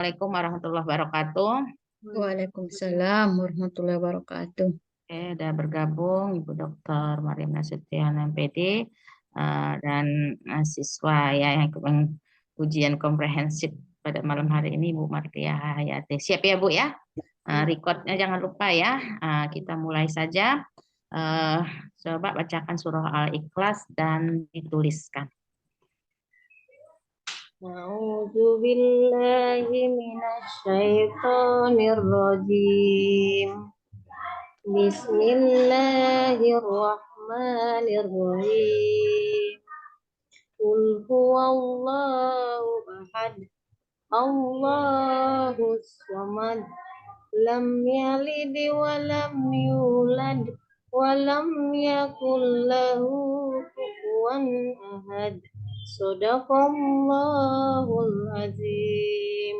Assalamualaikum warahmatullahi wabarakatuh. Waalaikumsalam warahmatullahi wabarakatuh. Oke, udah bergabung Ibu Dr. Mariam Nasution MPD dan siswa ya yang ikut ujian komprehensif pada malam hari ini Ibu Martia Hayati. Siap ya Bu ya? Recordnya jangan lupa ya. Kita mulai saja. Coba bacakan surah Al-Ikhlas dan dituliskan. A'udzu billahi minasyaitonir rajim. Bismillahirrahmanirrahim. Qul huwallahu ahad. Allahus samad. Lam yalid wa lam yulad wa lam yakul lahu kufuwan ahad. Shadaqallahul azim.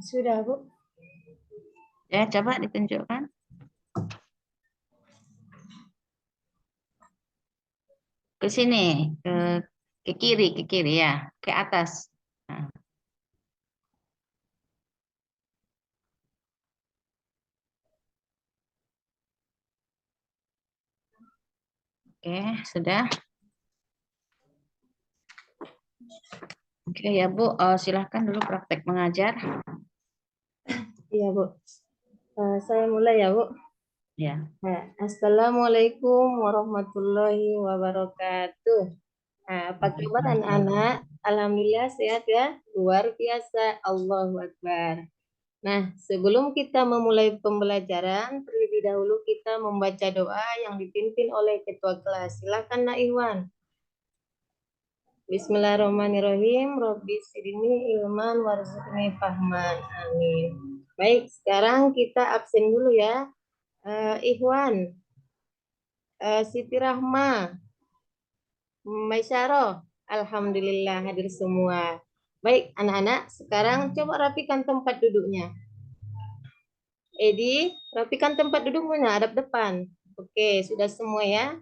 Sudah, Bu? Ya, coba ditunjukkan. Ke sini, ke kiri ya, ke atas. Nah. Oke, sudah. Oke ya Bu, silahkan dulu praktek mengajar. Iya Bu, saya mulai ya Bu. Ya. Assalamualaikum warahmatullahi wabarakatuh. Apa kabar anak-anak? Alhamdulillah sehat ya, luar biasa, Allahu Akbar. Nah, sebelum kita memulai pembelajaran, terlebih dahulu kita membaca doa yang dipimpin oleh ketua kelas. Silakan Nak Iwan. Bismillahirrahmanirrahim. Robbi sidini ilman warzuqni fahman. Amin. Baik, sekarang kita absen dulu ya. Ikhwan, Siti Rahma, Maisyaro, alhamdulillah hadir semua. Baik, anak-anak, sekarang coba rapikan tempat duduknya. Edi, rapikan tempat duduknya, hadap depan. Oke, sudah semua ya.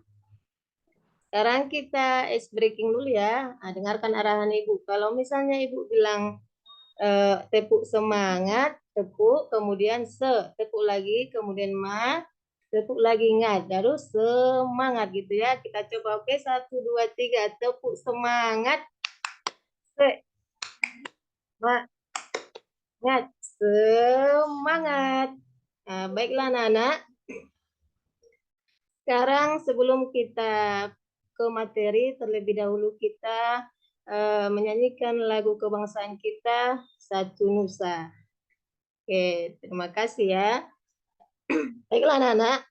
Sekarang kita ice breaking dulu ya. Dengarkan arahan Ibu. Kalau misalnya Ibu bilang tepuk semangat, tepuk, kemudian tepuk lagi, kemudian tepuk lagi ingat, baru semangat gitu ya. Kita coba, oke, 1, 2, 3, tepuk semangat, semangat, semangat. Nah, baiklah anak-anak. Sekarang sebelum kita ke materi, terlebih dahulu kita menyanyikan lagu kebangsaan kita, Satu Nusa. Oke, terima kasih ya. Baiklah anak-anak.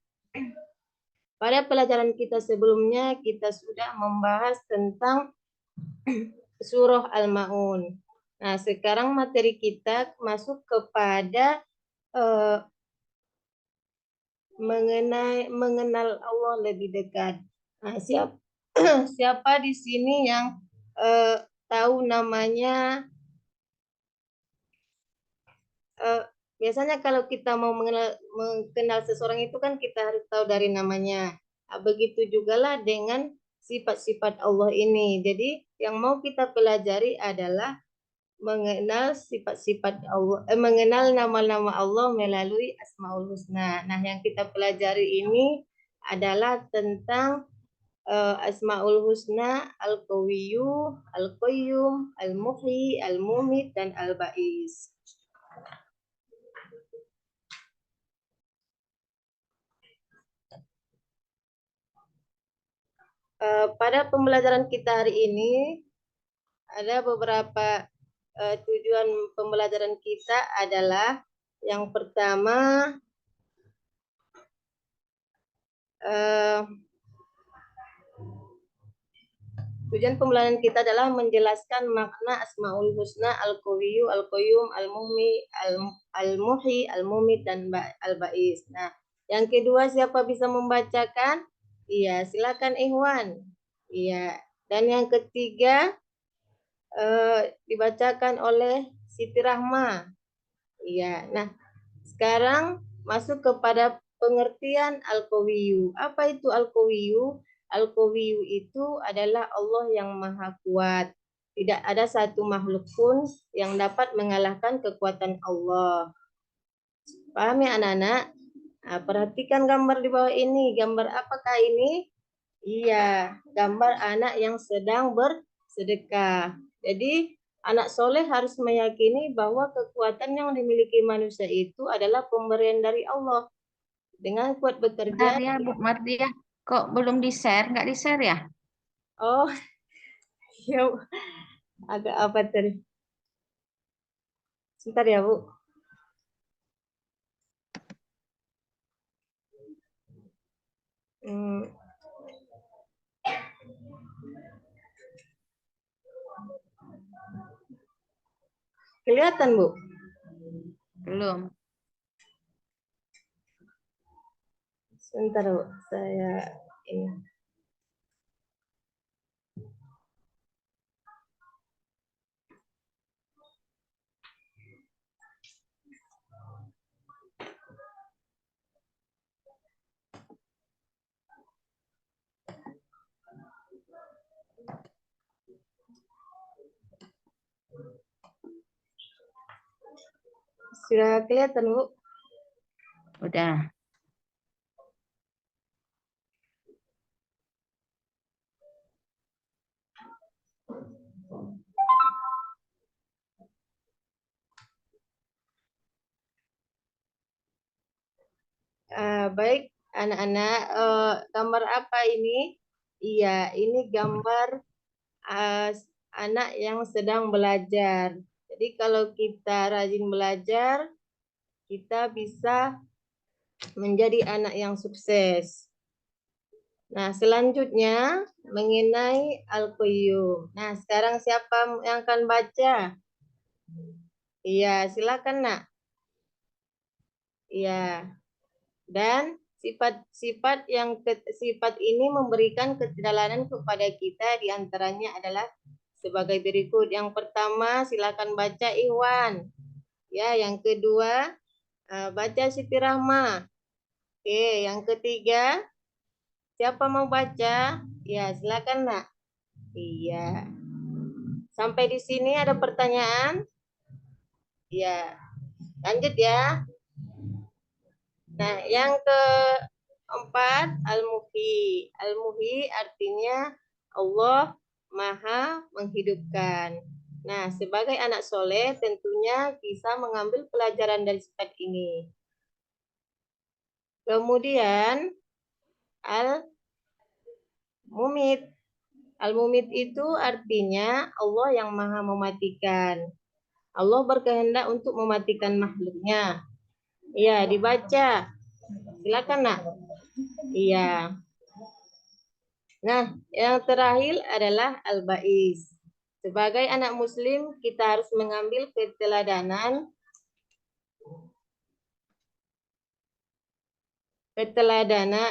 Pada pelajaran kita sebelumnya, kita sudah membahas tentang surah Al-Ma'un. Nah, sekarang materi kita masuk kepada mengenal Allah lebih dekat. Nah, siapa di sini yang tahu namanya? Biasanya kalau kita mau mengenal seseorang itu kan kita harus tahu dari namanya. Begitu juga lah dengan sifat-sifat Allah ini. Jadi yang mau kita pelajari adalah mengenal sifat-sifat Allah, mengenal nama-nama Allah melalui Asmaul Husna. Nah, yang kita pelajari ini adalah tentang Asmaul Husna, Al-Qawiyyu, Al-Qayyum, Al-Muhyi, Al-Mumit, dan Al-Ba'is. pada pembelajaran kita hari ini ada beberapa tujuan pembelajaran kita adalah yang pertama tujuan pembelajaran kita adalah menjelaskan makna Asmaul Husna, Al-Qawiyyu, Al-Qayyum, Al-Muhyi, Al-Mumit, dan Al-Ba'is. Nah, yang kedua, siapa bisa membacakan? Iya, silakan Ikhwan. Iya. Dan yang ketiga, dibacakan oleh Siti Rahma. Iya. Nah, sekarang masuk kepada pengertian Al-Qawiyyu. Apa itu Al-Qawiyyu? Al-Qawiyyu itu adalah Allah yang maha kuat. Tidak ada satu makhluk pun yang dapat mengalahkan kekuatan Allah. Paham ya anak-anak? Nah, perhatikan gambar di bawah ini. Gambar apakah ini? Iya, gambar anak yang sedang bersedekah. Jadi, anak soleh harus meyakini bahwa kekuatan yang dimiliki manusia itu adalah pemberian dari Allah. Dengan kuat Bentar bekerja, ya, Bu Mardia. Kok belum di-share? Nggak di-share ya? oh, ya, agak apa tadi? Sebentar ya, Bu. Hmm, kelihatan, Bu? Belum. Sebentar, Bu. Saya ini. Sudah kelihatan, Bu? Udah. Baik, anak-anak, gambar apa ini? Iya, ini gambar uh, anak yang sedang belajar. Jadi kalau kita rajin belajar, kita bisa menjadi anak yang sukses. Nah, selanjutnya mengenai Al-Qayyum. Nah, sekarang siapa yang akan baca? Iya, silakan, Nak. Iya. Dan sifat-sifat sifat ini memberikan keteladanan kepada kita, diantaranya adalah sebagai berikut. Yang pertama, silakan baca Iwan. Ya, yang kedua, baca Siti Rahma. Oke, yang ketiga, siapa mau baca? Ya, silakan, Nak. Iya. Sampai di sini ada pertanyaan? Ya, lanjut ya. Nah, yang keempat, Al-Muhyi. Al-Muhyi artinya Allah Maha menghidupkan. Nah, sebagai anak soleh tentunya bisa mengambil pelajaran dari sifat ini. Kemudian, Al-Mumit. Al-Mumit itu artinya Allah yang Maha mematikan. Allah berkehendak untuk mematikan makhluknya. Iya, dibaca. Silakan, Nak. Iya. Nah, yang terakhir adalah Al-Ba'is. Sebagai anak muslim, kita harus mengambil keteladanan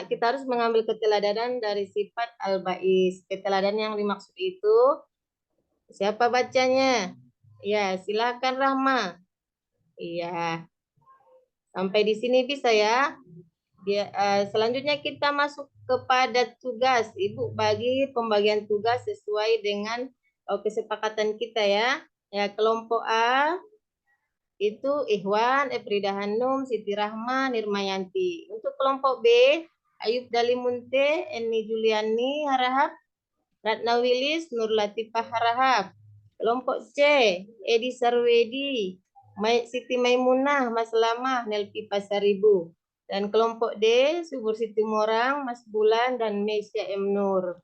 kita harus mengambil keteladanan dari sifat Al-Ba'is. Keteladanan yang dimaksud itu, siapa bacanya? Ya, silakan Rahma. Iya. Sampai di sini bisa ya. Selanjutnya kita masuk kepada tugas. Ibu bagi pembagian tugas sesuai dengan kesepakatan kita ya. Ya, kelompok A itu Ikhwan, Efrida Hanum, Siti Rahma, Nirmayanti. Untuk kelompok B, Ayub Dalimunte, Eni Juliani Harahap, Ratna Wilis, Nur Latifah Harahap. Kelompok C, Edi Sarwedi, Siti Maimunah, Mas Lamah, Nelpi Pasaribu. Dan kelompok D, Subur Siti Morang, Mas Bulan, dan Mesya M. Nur.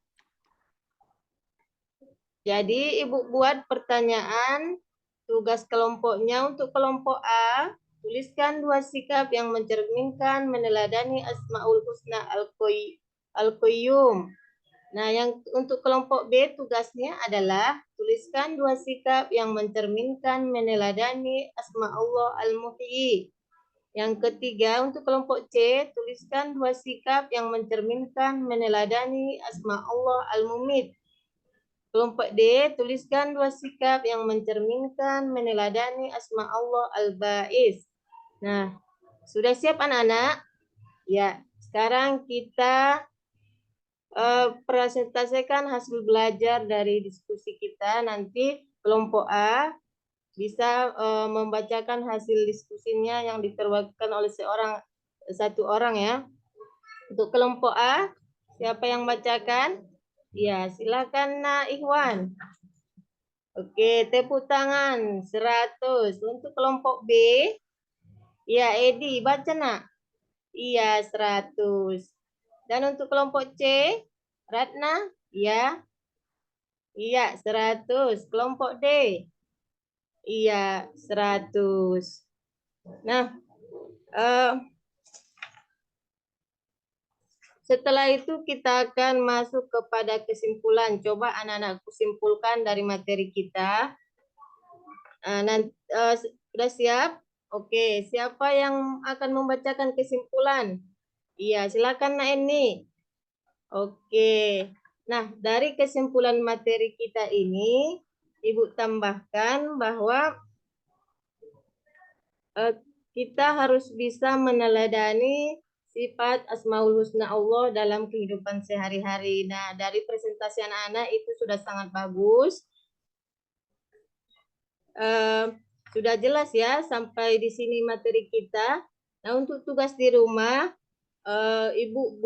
Jadi Ibu buat pertanyaan tugas kelompoknya. Untuk kelompok A, tuliskan 2 sikap yang mencerminkan meneladani Asmaul Husna Al-Qayyum. Nah, yang untuk kelompok B tugasnya adalah tuliskan 2 sikap yang mencerminkan meneladani Asma Allah Al-Muhyi. Yang ketiga, untuk kelompok C, tuliskan 2 sikap yang mencerminkan meneladani Asma Allah Al-Mumit. Kelompok D, tuliskan 2 sikap yang mencerminkan meneladani Asma Allah Al-Ba'is. Nah, sudah siap anak-anak? Ya, sekarang kita presentasikan hasil belajar dari diskusi kita. Nanti kelompok A bisa membacakan hasil diskusinya yang diterwakan oleh satu orang ya. Untuk kelompok A, siapa yang bacakan? Ya, silakan Nak Ikhwan. Oke, tepuk tangan 100. Untuk kelompok B, ya Edi, baca Nak. Iya, 100. Dan untuk kelompok C, Ratna, ya. Iya, 100. Kelompok D, iya, 100. Nah, setelah itu kita akan masuk kepada kesimpulan. Coba anak-anak simpulkan dari materi kita. Sudah siap? Oke, siapa yang akan membacakan kesimpulan? Iya, silakan Nak Eni. Oke. Nah, dari kesimpulan materi kita ini, Ibu tambahkan bahwa kita harus bisa meneladani sifat Asmaul Husna Allah dalam kehidupan sehari-hari. Nah, dari presentasi anak-anak itu sudah sangat bagus. Sudah jelas ya sampai di sini materi kita. Nah, untuk tugas di rumah, Ibu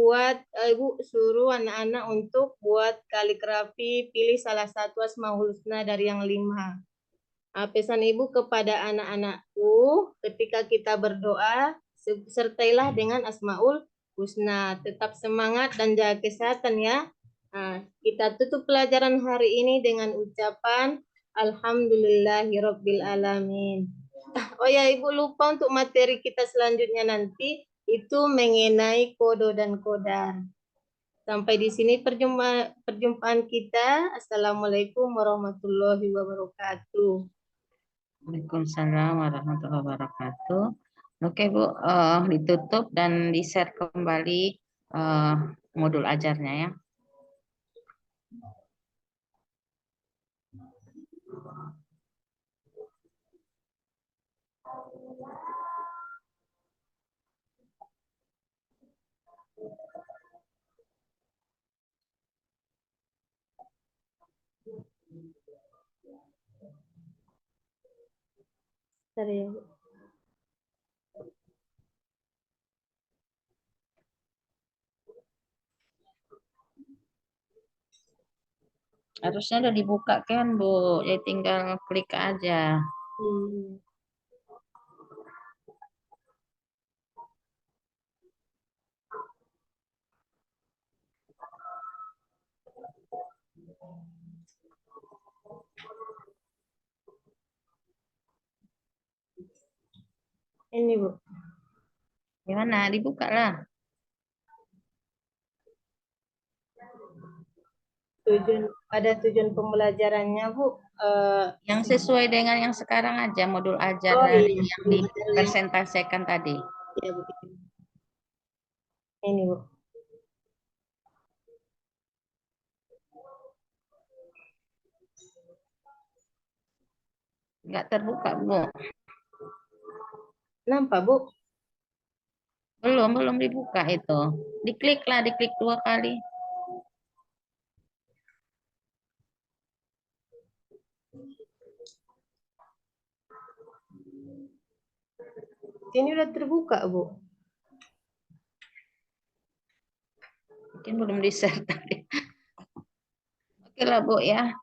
suruh anak-anak untuk buat kaligrafi, pilih salah satu Asmaul Husna dari yang 5. Pesan Ibu kepada anak-anakku, ketika kita berdoa, sertailah dengan Asmaul Husna. Tetap semangat dan jaga kesehatan ya. Nah, kita tutup pelajaran hari ini dengan ucapan Alhamdulillahirabbil alamin. Oh ya, Ibu lupa untuk materi kita selanjutnya nanti itu mengenai kodo dan kodar. Sampai di sini perjumpaan kita. Assalamualaikum warahmatullahi wabarakatuh. Waalaikumsalam warahmatullahi wabarakatuh. Oke Bu, ditutup dan di-share kembali modul ajarnya ya. Harusnya udah dibuka kan Bu, ya tinggal klik aja. Ini Bu. Gimana? Dibuka lah. Tujuan pembelajarannya Bu. Yang sesuai dengan yang sekarang aja, modul Oh ajaran iya, yang dipresentasikan tadi. Ya, Bu. Ini Bu. Nggak terbuka Bu. Nampak Bu? Belum dibuka itu. Diklik 2 kali. Ini udah terbuka Bu. Mungkin belum di-share tadi. Oke lah Bu ya.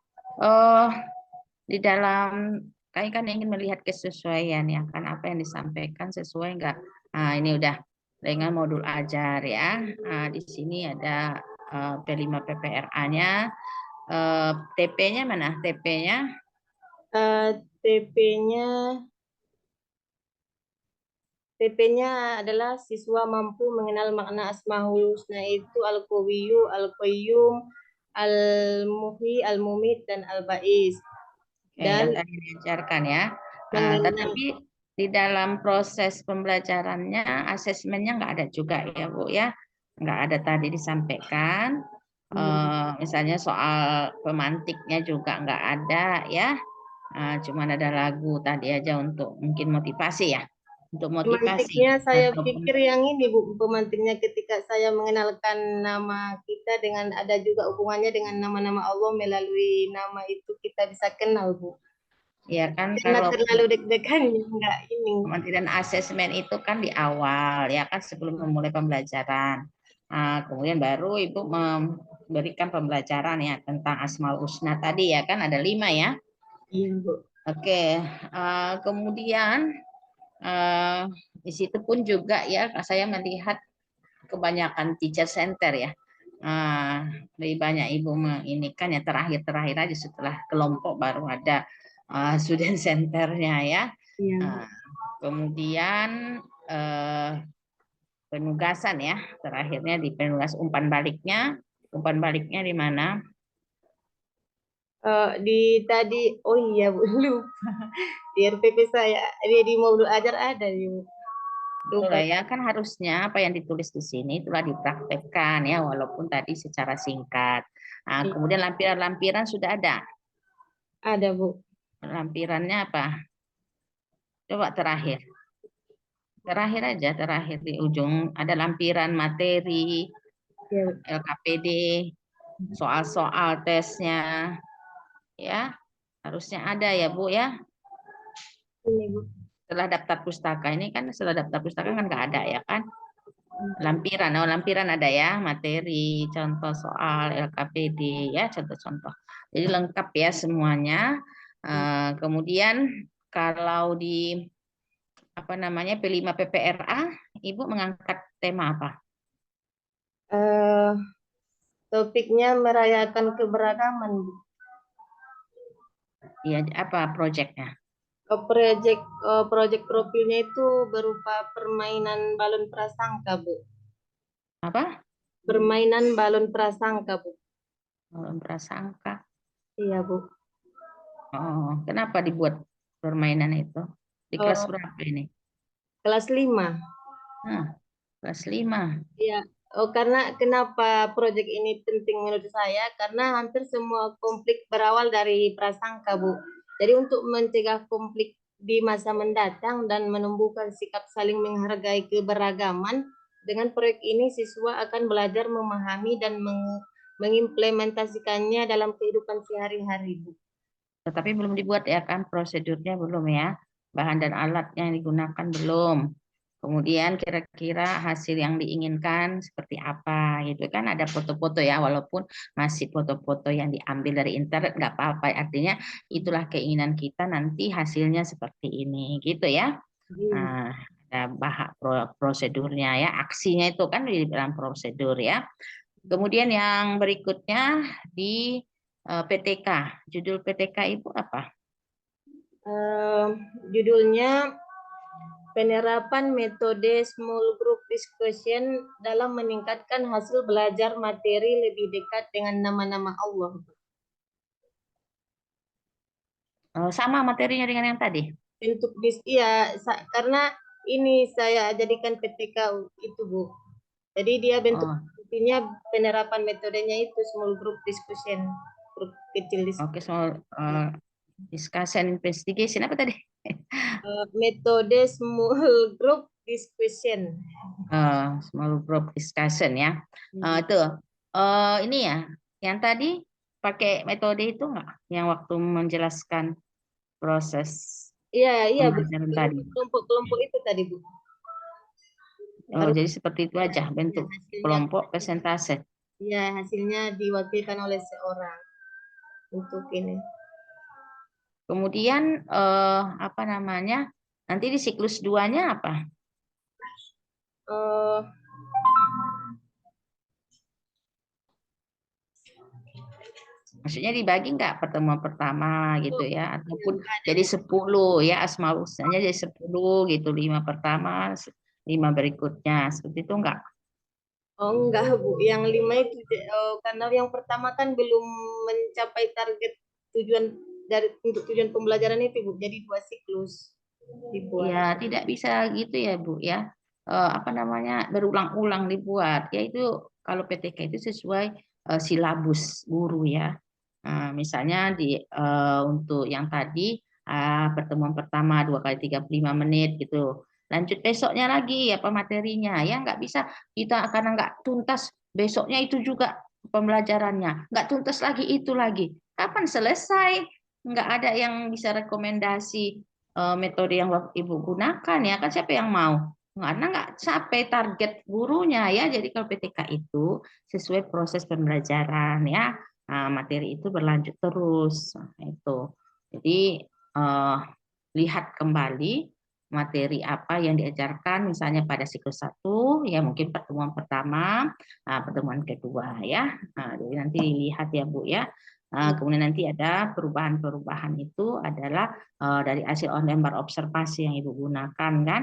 Di dalam kalian kan ingin melihat kesesuaian ya, kan apa yang disampaikan sesuai enggak? Nah, ini udah dengan modul ajar ya. Nah, di sini ada P5 PPRA-nya. TP-nya mana? TP-nya TP-nya TP-nya adalah siswa mampu mengenal makna Asmaul Husna itu Al-Qawiyyu, Al-Qayyum, Al-Muhyi, Al-Mumit, dan Al-Ba'is. yang Dan tadi diajarkan ya. mengenal Tetapi di dalam proses pembelajarannya, asesmennya nggak ada juga ya Bu ya. Nggak ada tadi disampaikan. Misalnya soal pemantiknya juga nggak ada ya. Cuman ada lagu tadi aja untuk mungkin motivasi ya. Untuk motivasi. pemantiknya saya Atau pikir yang ini Bu, pemantiknya ketika saya mengenalkan nama kita dengan ada juga hubungannya dengan nama-nama Allah melalui nama itu kita bisa kenal Bu. ya kan Karena kalau terlalu deg-degan enggak ini. Kementerian asesmen itu kan di awal ya kan sebelum memulai pembelajaran. Kemudian baru Ibu memberikan pembelajaran ya tentang Asmaul Husna tadi ya kan ada 5 ya. Iya Bu. Oke, kemudian di situ pun juga ya saya melihat kebanyakan teacher center ya. Lebih banyak Ibu menginikan ya terakhir-terakhir aja setelah kelompok baru ada student centernya ya. Iya Bu. Kemudian penugasan ya, terakhirnya di penugas umpan baliknya di mana? Di tadi, oh iya Bu, lupa. Di RPP saya, di Modul Ajar ada di Bu. Betul Lupa. lah ya, kan harusnya apa yang ditulis di sini itulah dipraktekkan ya, walaupun tadi secara singkat. Kemudian lampiran-lampiran sudah ada. Ada Bu. Lampirannya apa? Coba terakhir. Terakhir aja, terakhir di ujung ada lampiran materi, Ya, Bu. LKPD, soal-soal tesnya, ya harusnya ada ya Bu ya. Ini Bu. Setelah daftar pustaka ini kan setelah daftar pustaka kan nggak ada ya kan. Lampiran ada ya materi, contoh soal LKPD ya contoh-contoh. Jadi lengkap ya semuanya. Kemudian kalau di apa namanya P5 PPRA, Ibu mengangkat tema apa? Eh, Topiknya merayakan keberagaman Bu. Ya apa proyeknya? Project profilnya itu berupa permainan balon prasangka Bu. Apa? Permainan balon prasangka Bu. Prasangka. Iya Bu. Oh, kenapa dibuat permainan itu? Di kelas Eh, berapa ini? Kelas 5. Nah, kelas 5. Iya, karena kenapa proyek ini penting menurut saya? Karena hampir semua konflik berawal dari prasangka, Bu. Jadi untuk mencegah konflik di masa mendatang dan menumbuhkan sikap saling menghargai keberagaman, dengan proyek ini siswa akan belajar memahami dan mengimplementasikannya dalam kehidupan sehari-hari, Bu. Tetapi belum dibuat ya kan prosedurnya belum ya. Bahan dan alat yang digunakan belum. Kemudian kira-kira hasil yang diinginkan seperti apa gitu kan ada foto-foto ya walaupun masih foto-foto yang diambil dari internet nggak apa-apa artinya itulah keinginan kita nanti hasilnya seperti ini gitu ya. Iya. Nah, ada prosedurnya ya aksinya itu kan di dalam prosedur ya. Kemudian yang berikutnya di PTK. Judul PTK itu apa? Eh, Judulnya penerapan metode small group discussion dalam meningkatkan hasil belajar materi lebih dekat dengan nama-nama Allah. Sama materinya dengan yang tadi. Bentuk iya, karena ini saya jadikan PTK itu Bu. Jadi dia bentuk Oh, intinya penerapan metodenya itu small group discussion, grup kecil oke, diskusi. soal discussion investigation apa tadi? Metode small group discussion. Small group discussion ya. Itu ini ya, yang tadi pakai metode itu enggak? Yang waktu menjelaskan proses Iya, iya Bu. pembelajaran tadi. Kelompok-kelompok itu tadi Bu. Oh, Harus jadi seperti itu aja ya, bentuk hasilnya kelompok presentase. ya hasilnya diwakilkan oleh seorang untuk ini. Kemudian apa namanya? Nanti di siklus 2-nya apa? Eh, Maksudnya dibagi nggak pertemuan pertama gitu Oh, ya, ya, ataupun nggak ada. jadi 10 ya, Asmaul Husnanya jadi 10 gitu, 5 pertama, 5 berikutnya, seperti itu enggak? Oh enggak Bu, yang 5 itu karena yang pertama kan belum mencapai target tujuan dari untuk tujuan pembelajaran itu Bu, jadi 2 siklus dibuat. Ya, tidak bisa gitu ya, Bu ya. Apa namanya? Berulang-ulang dibuat. Yaitu kalau PTK itu sesuai silabus guru ya. Nah, misalnya untuk yang tadi pertemuan pertama 2 kali 35 menit gitu. Lanjut besoknya lagi apa materinya ya nggak bisa kita karena nggak tuntas besoknya itu juga pembelajarannya nggak tuntas lagi itu lagi. Kapan selesai? Nggak ada yang bisa rekomendasi metode yang Ibu gunakan ya kan siapa yang mau karena nggak sampai target gurunya ya jadi kalau PTK itu sesuai proses pembelajaran ya. Nah, materi itu berlanjut terus. Nah, itu jadi eh, lihat kembali materi apa yang diajarkan misalnya pada siklus 1 ya mungkin pertemuan pertama, pertemuan kedua ya. Nah, jadi nanti dilihat ya Bu ya. Kemudian nanti ada perubahan-perubahan itu adalah dari hasil lembar observasi yang Ibu gunakan kan,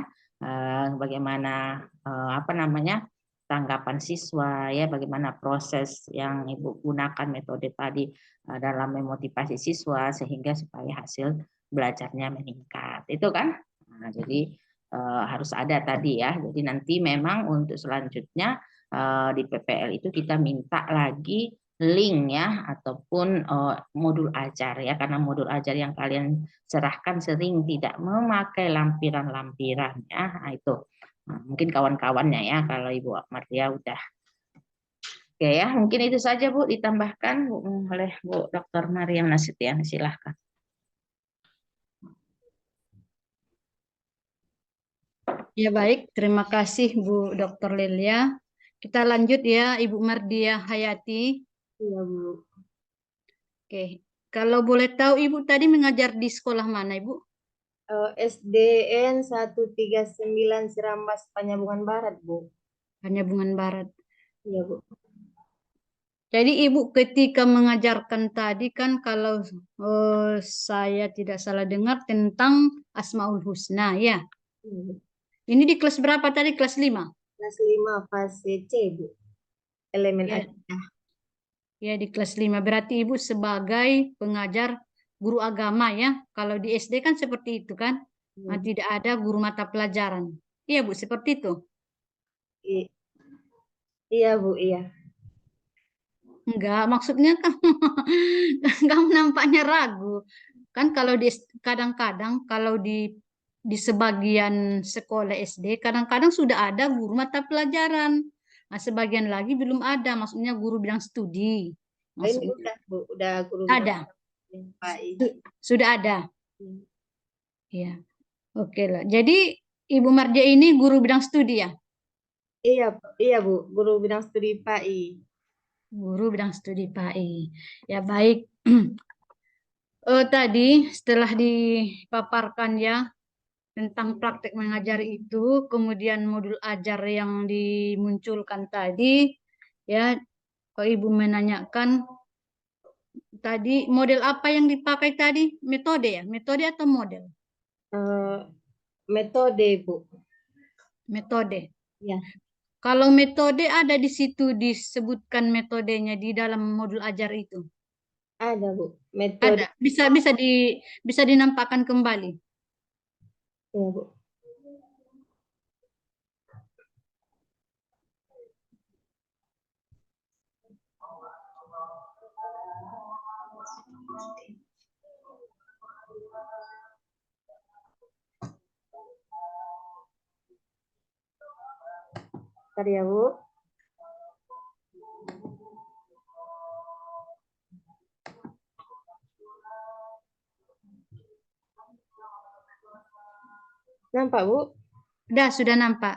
bagaimana apa namanya tanggapan siswa ya, bagaimana proses yang Ibu gunakan metode tadi dalam memotivasi siswa sehingga supaya hasil belajarnya meningkat. Itu kan. Nah, jadi harus ada tadi ya. Jadi nanti memang untuk selanjutnya di PPL itu kita minta lagi link ya ataupun modul ajar ya karena modul ajar yang kalian serahkan sering tidak memakai lampiran-lampiran ya. Nah, itu. Nah, mungkin kawan-kawannya ya kalau Ibu Martia udah oke ya mungkin itu saja Bu ditambahkan oleh Bu Dr. Mariam Nasution silahkan. Ya baik, terima kasih Bu Dr. Lilia. Kita lanjut ya Ibu Mardia Hayati. Iya Bu. Oke, kalau boleh tahu Ibu tadi mengajar di sekolah mana Ibu? SDN 139 Sirambas Penyambungan Barat Bu. Penyambungan Barat. Iya Bu. Jadi Ibu ketika mengajarkan tadi kan kalau saya tidak salah dengar tentang Asmaul Husna ya. Iya, Bu. Ini di kelas berapa tadi? Kelas 5. Kelas 5 fase C Bu. Elemen Ya, akidah. ya di kelas 5. Berarti Ibu sebagai pengajar guru agama ya. Kalau di SD kan seperti itu kan. Iya Nah, Bu. tidak ada guru mata pelajaran. Iya Bu, seperti itu. I- Iya Bu, iya. Enggak, maksudnya kamu kamu nampaknya ragu. Kan kalau di kadang-kadang kalau di sebagian sekolah SD kadang-kadang sudah ada guru mata pelajaran. Nah, sebagian lagi belum ada, maksudnya guru bidang studi. Ini Maksudnya udah Bu, udah guru bidang ada, Pak I. sudah ada. Ya, oke lah. Jadi Ibu Marja ini guru bidang studi ya? Iya, iya Bu, guru bidang studi PAI. Guru bidang studi PAI. Ya baik. Tadi setelah dipaparkan ya tentang praktek mengajar itu, kemudian modul ajar yang dimunculkan tadi, ya, Pak Ibu menanyakan tadi model apa yang dipakai tadi? Metode ya? Metode atau model? Eh, metode Bu. Metode. Ya, Kalau metode ada di situ disebutkan metodenya di dalam modul ajar itu. ada Bu. Ada. Metode. Bisa dinampakkan kembali. Ya Bu. Bentar ya Bu. Nampak Bu? Sudah nampak.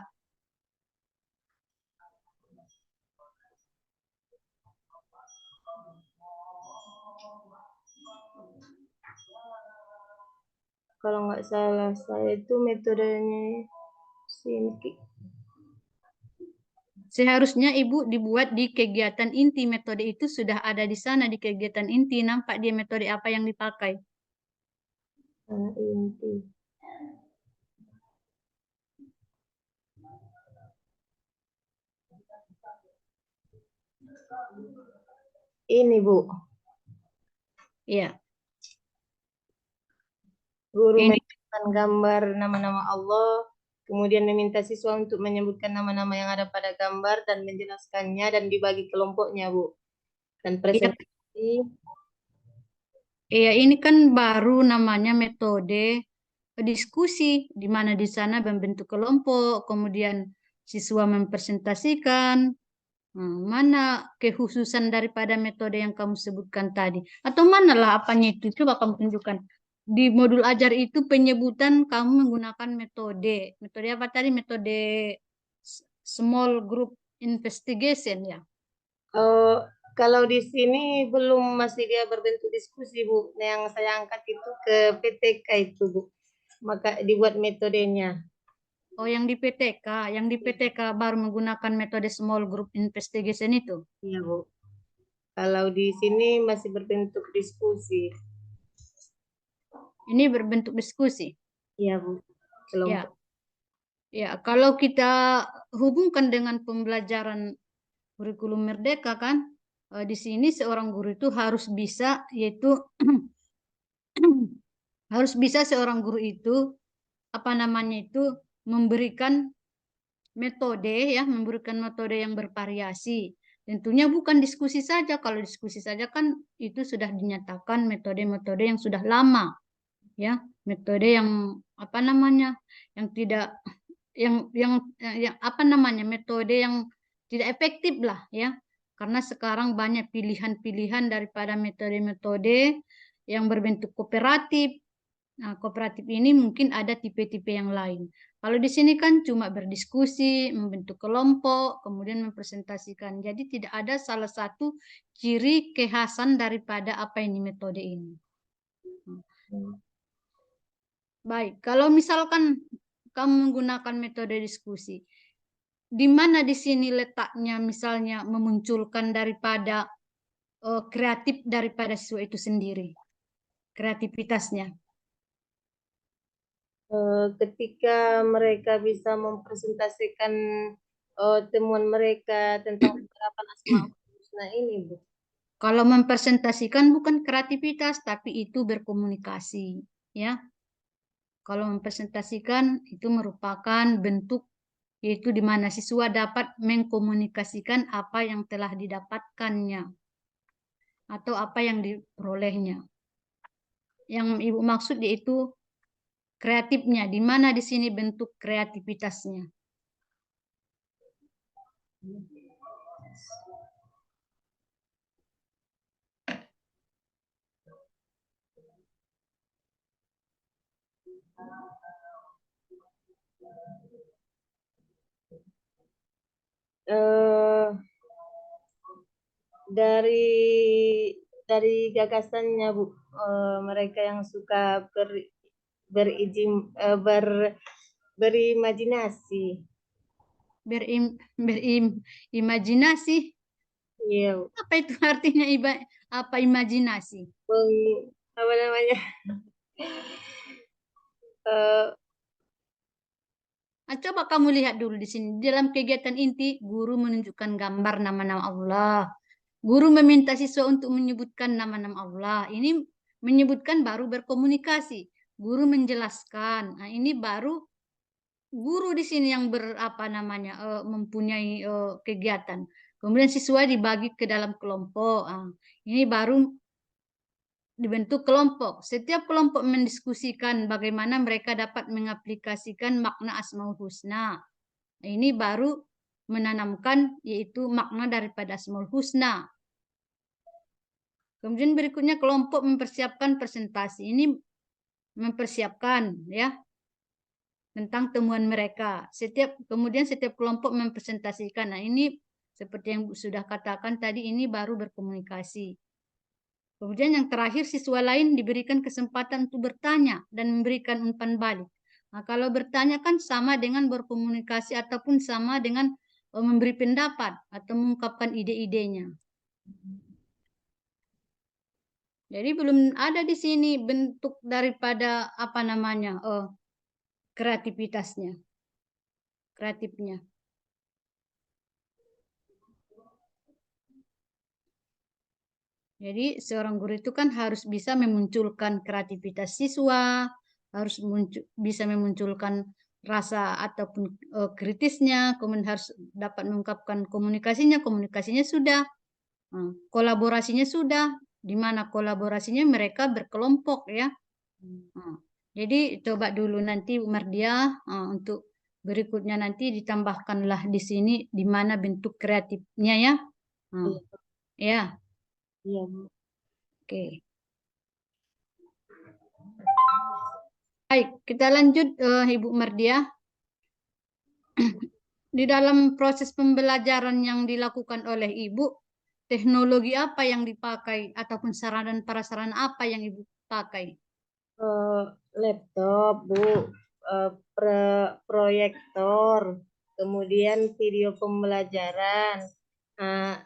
Kalau nggak salah saya itu metodenya sini. Seharusnya Ibu dibuat di kegiatan inti, metode itu sudah ada di sana di kegiatan inti, nampak dia metode apa yang dipakai. Inti. Ini Bu, Iya. guru Ini menunjukkan gambar nama-nama Allah, kemudian meminta siswa untuk menyebutkan nama-nama yang ada pada gambar dan menjelaskannya dan dibagi kelompoknya Bu. Dan iya, presentasi. iya, ini kan baru namanya metode diskusi, di mana di sana membentuk kelompok, kemudian siswa mempresentasikan mana kekhususan daripada metode yang kamu sebutkan tadi, atau manalah apanya itu, coba kamu tunjukkan. Di modul ajar itu penyebutan kamu menggunakan metode apa tadi, metode small group investigation ya. Kalau di sini belum, masih dia berbentuk diskusi Bu. Yang saya angkat itu ke PTK itu Bu. Maka dibuat metodenya. Oh, yang di PTK baru menggunakan metode small group investigation itu. Iya Bu. Kalau di sini masih berbentuk diskusi. Ini berbentuk diskusi. Iya Bu. Ya, Kelompok. ya. Kalau kita hubungkan dengan pembelajaran kurikulum Merdeka kan, di sini seorang guru itu harus bisa, yaitu harus bisa seorang guru itu apa namanya itu memberikan metode ya, memberikan metode yang bervariasi. Tentunya bukan diskusi saja. Kalau diskusi saja kan itu sudah dinyatakan metode-metode yang sudah lama, ya, metode yang apa namanya, yang tidak, yang apa namanya, metode yang tidak efektif lah ya. Karena sekarang banyak pilihan-pilihan daripada metode-metode yang berbentuk kooperatif. Nah, kooperatif ini mungkin ada tipe-tipe yang lain. Kalau di sini kan cuma berdiskusi, membentuk kelompok, kemudian mempresentasikan. Jadi tidak ada salah satu ciri kekhasan daripada apa ini metode ini. Baik, kalau misalkan kamu menggunakan metode diskusi, di mana di sini letaknya misalnya memunculkan daripada kreatif daripada siswa itu sendiri, kreativitasnya. Ketika mereka bisa mempresentasikan temuan mereka tentang penerapan Asmaul Husna ini Bu. Kalau mempresentasikan bukan kreativitas, tapi itu berkomunikasi, ya. Kalau mempresentasikan itu merupakan bentuk, yaitu di mana siswa dapat mengkomunikasikan apa yang telah didapatkannya atau apa yang diperolehnya. Yang Ibu maksud yaitu kreatifnya, di mana di sini bentuk kreativitasnya. Dari gagasannya Bu, mereka yang suka berimajinasi. Berimajinasi. Iya Bu. Apa itu artinya apa imajinasi? Apa namanya? Coba kamu lihat dulu di sini. Dalam kegiatan inti, guru menunjukkan gambar nama-nama Allah. Guru meminta siswa untuk menyebutkan nama-nama Allah. Ini menyebutkan baru berkomunikasi. Guru menjelaskan. Nah, ini baru guru di sini yang mempunyai kegiatan. Kemudian siswa dibagi ke dalam kelompok. Nah, ini baru dibentuk kelompok. Setiap kelompok mendiskusikan bagaimana mereka dapat mengaplikasikan makna Asmaul Husna. Ini baru menanamkan yaitu makna daripada Asmaul Husna. Kemudian berikutnya kelompok mempersiapkan presentasi. Ini mempersiapkan ya tentang temuan mereka. Kemudian setiap kelompok mempresentasikan. Nah, ini seperti yang sudah katakan tadi, ini baru berkomunikasi. Kemudian yang terakhir, siswa lain diberikan kesempatan untuk bertanya dan memberikan umpan balik. Nah, kalau bertanya kan sama dengan berkomunikasi ataupun sama dengan memberi pendapat atau mengungkapkan ide-idenya. Jadi belum ada di sini bentuk daripada apa namanya kreativitasnya, kreatifnya. Jadi seorang guru itu kan harus bisa memunculkan kreativitas siswa, harus bisa memunculkan rasa ataupun kritisnya, kemudian harus dapat mengungkapkan komunikasinya sudah, kolaborasinya sudah, di mana kolaborasinya mereka berkelompok ya. Jadi coba dulu nanti Bu Mardia untuk berikutnya nanti ditambahkanlah di sini di mana bentuk kreatifnya ya. Iya, Ya, iya, Bu. oke. Baik, kita lanjut Ibu Mardia. Di dalam proses pembelajaran yang dilakukan oleh Ibu, teknologi apa yang dipakai ataupun sarana dan prasarana apa yang Ibu pakai? Laptop, Bu, proyektor, kemudian video pembelajaran, eh,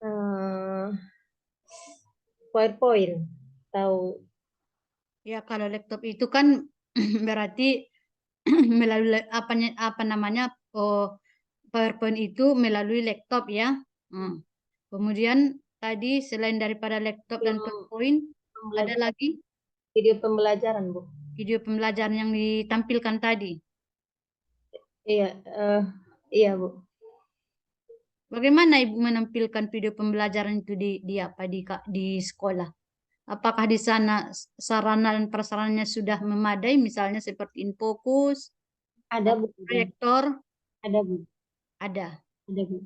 eh, PowerPoint, tahu? Ya, kalau laptop itu kan berarti melalui apa namanya PowerPoint itu melalui laptop ya. Kemudian tadi selain daripada laptop dan PowerPoint ada lagi Video pembelajaran, Bu. video pembelajaran yang ditampilkan tadi. Iya, iya, Bu. Bagaimana Ibu menampilkan video pembelajaran itu di sekolah? Apakah di sana sarana dan prasarananya sudah memadai, misalnya seperti InFocus, Ada, Bu. proyektor? Ada, Bu. Ada. Ada, Bu.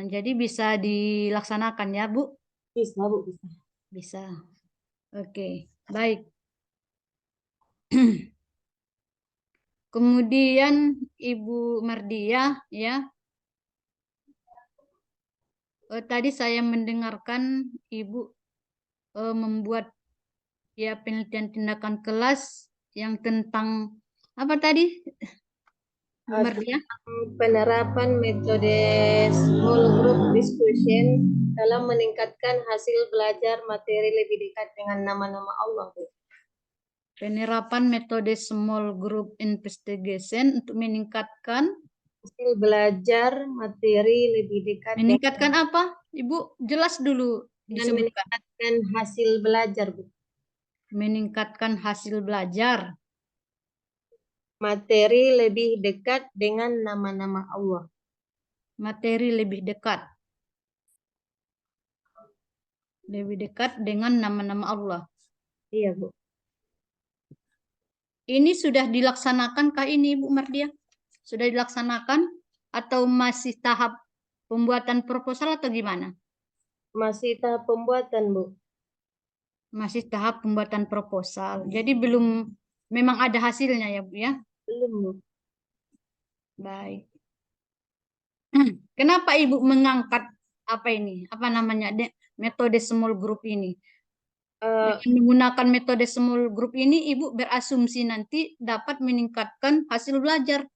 Jadi bisa dilaksanakan ya, Bu? Bisa, Bu, bisa. Bisa. Oke, baik. Kemudian Ibu Mardia ya. Tadi saya mendengarkan Ibu membuat ya penelitian tindakan kelas yang tentang apa tadi? Bu Mardia? Penerapan metode small group discussion dalam meningkatkan hasil belajar materi lebih dekat dengan nama-nama Allah, Bu. Penerapan metode small group investigation untuk meningkatkan Hasil belajar materi lebih dekat meningkatkan apa? Ibu jelas dulu dengan disebutkan. meningkatkan hasil belajar, Bu. Meningkatkan hasil belajar. Materi lebih dekat dengan nama-nama Allah. Materi lebih dekat. Lebih dekat dengan nama-nama Allah. Iya, Bu. Ini sudah dilaksanakan ini Ibu Mardia? Sudah dilaksanakan atau masih tahap pembuatan proposal atau gimana? Masih tahap pembuatan, Bu. Masih tahap pembuatan proposal. Jadi belum memang ada hasilnya ya, Bu ya? Belum, Bu. Baik. Kenapa Ibu mengangkat apa ini? Apa namanya? Metode small group ini? Dengan menggunakan metode small group ini, Ibu berasumsi nanti dapat meningkatkan hasil belajar.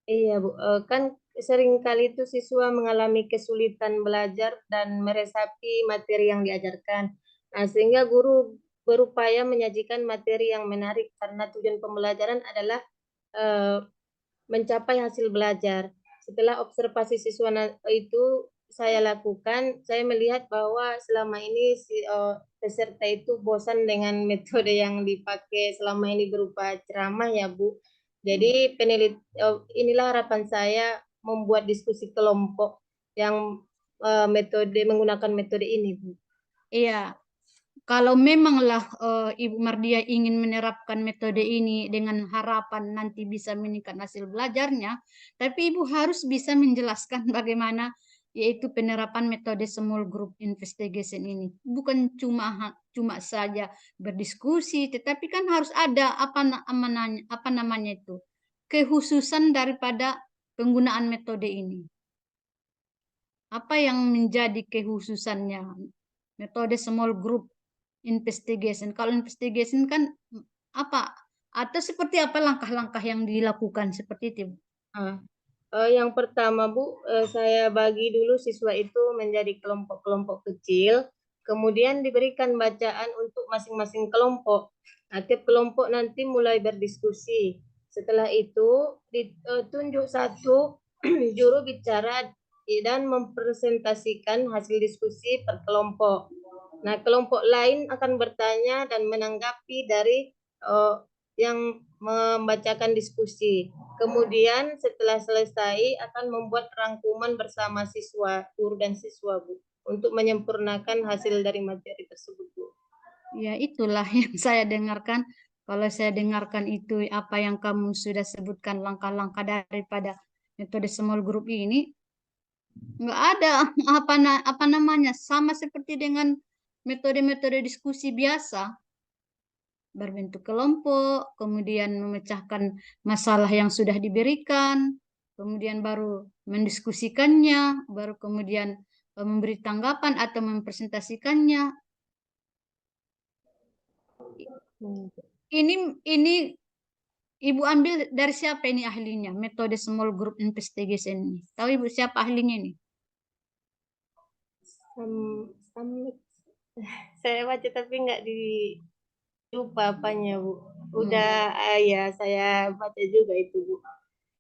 Iya, Bu. Kan seringkali itu siswa mengalami kesulitan belajar dan meresapi materi yang diajarkan. Nah, sehingga guru berupaya menyajikan materi yang menarik karena tujuan pembelajaran adalah mencapai hasil belajar. Setelah observasi siswa itu saya lakukan, saya melihat bahwa selama ini peserta itu bosan dengan metode yang dipakai selama ini berupa ceramah ya, Bu. Jadi inilah harapan saya membuat diskusi kelompok yang menggunakan metode ini, Bu. Iya, kalau memanglah Ibu Mardia ingin menerapkan metode ini dengan harapan nanti bisa meningkat hasil belajarnya, tapi Ibu harus bisa menjelaskan bagaimana yaitu penerapan metode small group investigation ini. Bukan cuma saja berdiskusi, tetapi kan harus ada apa namanya itu kekhususan daripada penggunaan metode ini. Apa yang menjadi kekhususannya metode small group investigation? Kalau investigation kan apa? Atau seperti apa langkah-langkah yang dilakukan seperti itu? Ah, yang pertama Bu, saya bagi dulu siswa itu menjadi kelompok-kelompok kecil, kemudian diberikan bacaan untuk masing-masing kelompok. Nah, tiap kelompok nanti mulai berdiskusi. Setelah itu ditunjuk satu juru bicara dan mempresentasikan hasil diskusi per kelompok. Nah, kelompok lain akan bertanya dan menanggapi dari yang membacakan diskusi. Kemudian setelah selesai akan membuat rangkuman bersama siswa, guru dan siswa, Bu, untuk menyempurnakan hasil dari materi tersebut, Bu. Ya, itulah yang saya dengarkan. Kalau saya dengarkan itu apa yang kamu sudah sebutkan langkah-langkah daripada metode small group ini, nggak ada apa namanya, sama seperti dengan metode-metode diskusi biasa, berbentuk kelompok, kemudian memecahkan masalah yang sudah diberikan, kemudian baru mendiskusikannya, baru kemudian memberi tanggapan atau mempresentasikannya. Ini Ibu ambil dari siapa ini ahlinya? Metode small group investigation ini. Tahu Ibu siapa ahlinya ini? Saya baca tapi nggak lupa apanya, Bu. Udah ya saya baca juga itu, Bu.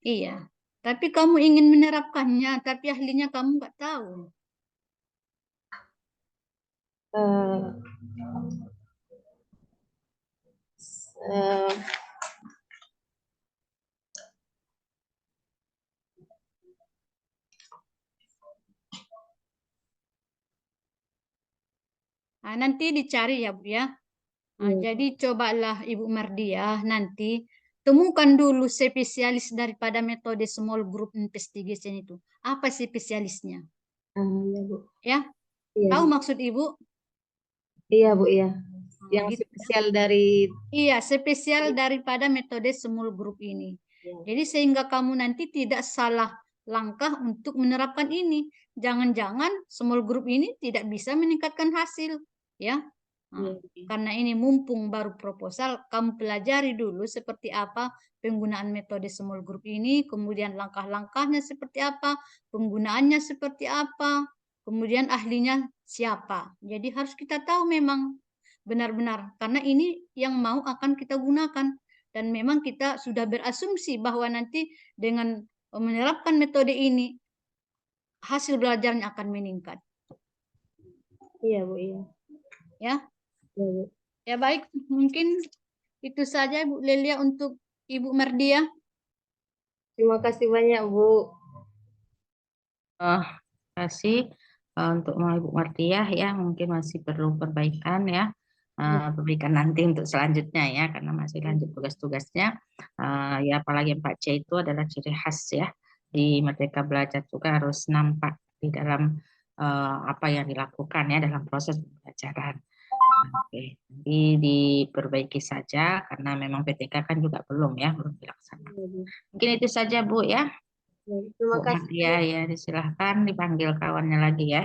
Iya. Tapi kamu ingin menerapkannya, tapi ahlinya kamu nggak tahu. Eh, eh, Nah, nanti dicari ya Bu ya. Nah, jadi cobalah Ibu Mardiah nanti temukan dulu spesialis daripada metode small group investigation itu. Apa spesialisnya? ya, Bu. Ya, Iya, tahu Bu. maksud Ibu? Iya, Bu, ya. Nah, Yang gitu. spesial dari Iya, spesial daripada metode small group ini. Jadi sehingga kamu nanti tidak salah langkah untuk menerapkan ini. Jangan-jangan small group ini tidak bisa meningkatkan hasil, ya. Nah, karena ini mumpung baru proposal, kamu pelajari dulu seperti apa penggunaan metode small group ini, kemudian langkah-langkahnya seperti apa, penggunaannya seperti apa, kemudian ahlinya siapa. Jadi harus kita tahu memang benar-benar karena ini yang mau akan kita gunakan dan memang kita sudah berasumsi bahwa nanti dengan menerapkan metode ini hasil belajarnya akan meningkat. Iya, Bu, iya. Ya. Iya, Bu. Ya baik, mungkin itu saja Bu Lelia untuk Ibu Mardiah. Terima kasih banyak, Bu. Kasih untuk Ibu Mardiah ya, mungkin masih perlu perbaikan ya. Perbaikan nanti untuk selanjutnya ya, karena masih lanjut tugas-tugasnya. Ya apalagi 4C itu adalah ciri khas ya di Merdeka Belajar, juga harus nampak di dalam apa yang dilakukan ya dalam proses pembelajaran. Oke, nanti diperbaiki saja karena memang PTK kan juga belum dilaksanakan. Mungkin itu saja Bu ya. Terima Bu kasih. Mardiah ya, disilahkan dipanggil kawannya lagi ya.